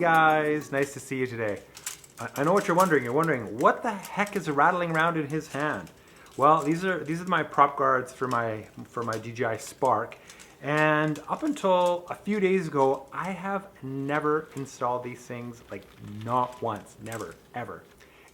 guys, nice to see you today. I know what you're wondering. You're wondering what the heck is rattling around in his hand? Well, these are my prop guards for my DJI Spark, and up until a few days ago, I have never installed these things, like not once, never, ever.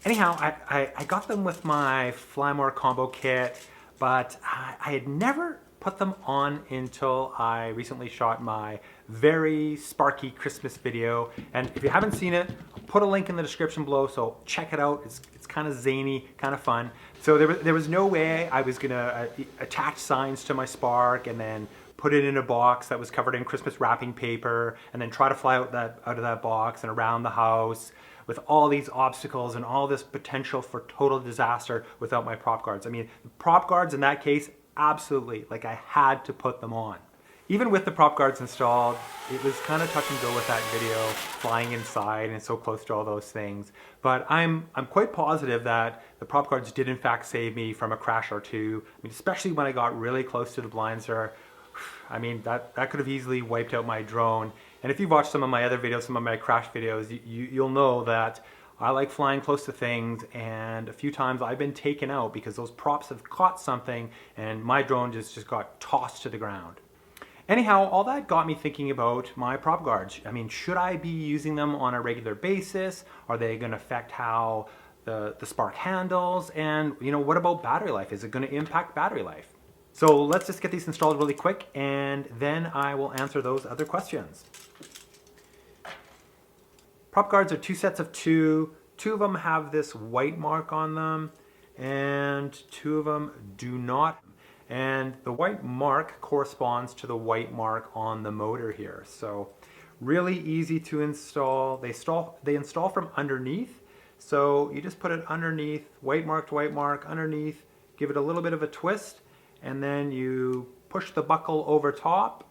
Anyhow, I got them with my Fly More combo kit, but I had never put them on until I recently shot my very sparky Christmas video. And if you haven't seen it, I'll put a link in the description below, so check it out. It's kind of zany, kind of fun. So there was no way I was gonna attach signs to my Spark and then put it in a box that was covered in Christmas wrapping paper and then try to fly out of that box and around the house with all these obstacles and all this potential for total disaster without my prop guards. I mean, the prop guards in that case, absolutely, like I had to put them on. Even with the prop guards installed, it was kind of touch and go with that video, flying inside and so close to all those things. But I'm quite positive that the prop guards did in fact save me from a crash or two. I mean, especially when I got really close to the blinds there. I mean, that could have easily wiped out my drone. And if you've watched some of my other videos, some of my crash videos, you'll know that I like flying close to things, and a few times I've been taken out because those props have caught something and my drone just got tossed to the ground. Anyhow, all that got me thinking about my prop guards. I mean, should I be using them on a regular basis? Are they going to affect how the Spark handles? And you know, what about battery life? Is it going to impact battery life? So let's just get these installed really quick, and then I will answer those other questions. Prop guards are two sets of two. Two of them have this white mark on them, and two of them do not. And the white mark corresponds to the white mark on the motor here. So really easy to install. They install from underneath. So you just put it underneath, white mark underneath, give it a little bit of a twist, and then you push the buckle over top.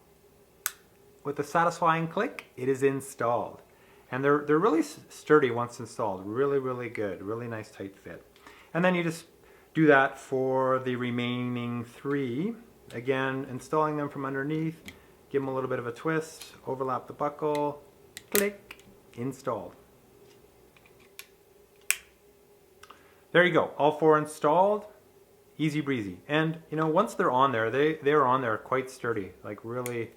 With a satisfying click, it is installed. And they're really sturdy once installed. Really, really good. Really nice tight fit. And then you just do that for the remaining three. Again, installing them from underneath. Give them a little bit of a twist. Overlap the buckle. Click. Installed. There you go. All four installed. Easy breezy. And you know, once they're on there, they're on there quite sturdy. Like really,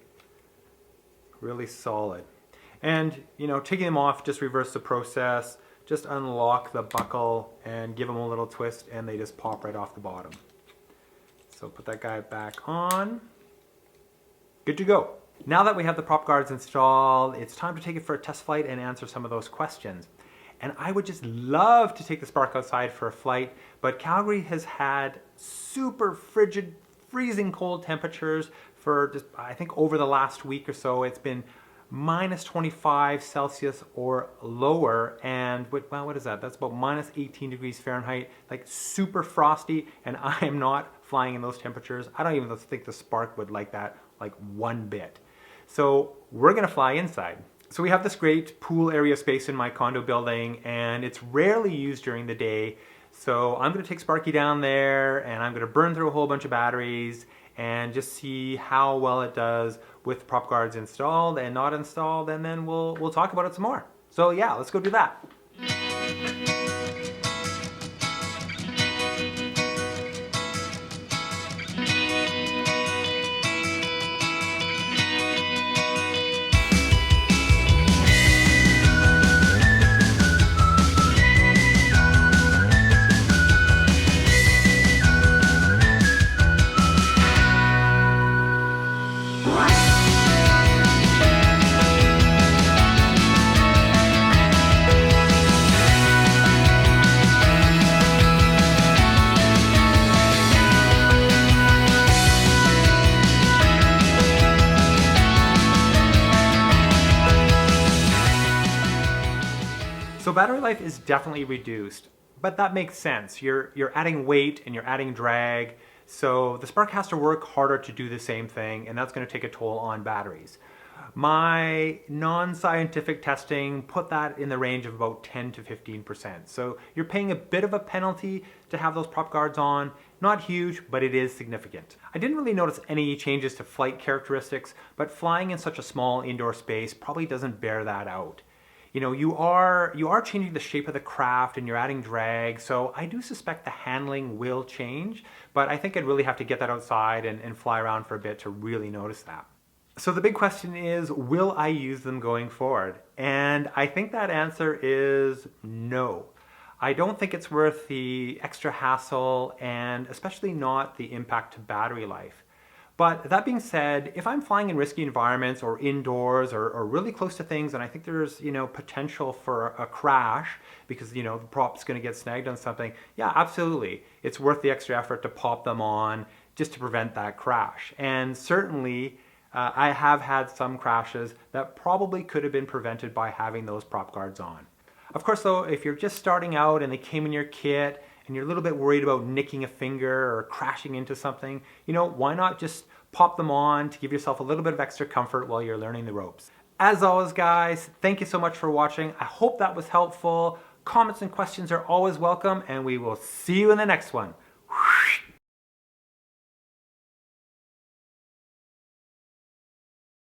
really solid. And you know, taking them off, just reverse the process, just unlock the buckle and give them a little twist and they just pop right off the bottom. So put that guy back on. Good to go. Now that we have the prop guards installed, it's time to take it for a test flight and answer some of those questions. And I would just love to take the Spark outside for a flight, but Calgary has had super frigid, freezing cold temperatures for just, I think over the last week or so. It's been minus 25 Celsius or lower, and well, what is that? That's about minus 18 degrees Fahrenheit, like super frosty, and I am not flying in those temperatures. I don't even think the Spark would like that, like one bit. So we're gonna fly inside. So we have this great pool area space in my condo building, and it's rarely used during the day. So I'm gonna take Sparky down there and I'm gonna burn through a whole bunch of batteries and just see how well it does with prop guards installed and not installed, and then we'll talk about it some more. So yeah, let's go do that. So battery life is definitely reduced, but that makes sense. You're adding weight and you're adding drag, so the Spark has to work harder to do the same thing, and that's going to take a toll on batteries. My non-scientific testing put that in the range of about 10 to 15%. So you're paying a bit of a penalty to have those prop guards on. Not huge, but it is significant. I didn't really notice any changes to flight characteristics, but flying in such a small indoor space probably doesn't bear that out. you are changing the shape of the craft and you're adding drag. So I do suspect the handling will change, but I think I'd really have to get that outside and fly around for a bit to really notice that. So the big question is, will I use them going forward? And I think that answer is no. I don't think it's worth the extra hassle, and especially not the impact to battery life. But that being said, if I'm flying in risky environments or indoors or really close to things and I think there's, potential for a crash because, the prop's going to get snagged on something, yeah, absolutely. It's worth the extra effort to pop them on just to prevent that crash. And certainly, I have had some crashes that probably could have been prevented by having those prop guards on. Of course, though, if you're just starting out and they came in your kit and you're a little bit worried about nicking a finger or crashing into something, why not just pop them on to give yourself a little bit of extra comfort while you're learning the ropes. As always, guys, thank you so much for watching. I hope that was helpful. Comments and questions are always welcome, and we will see you in the next one.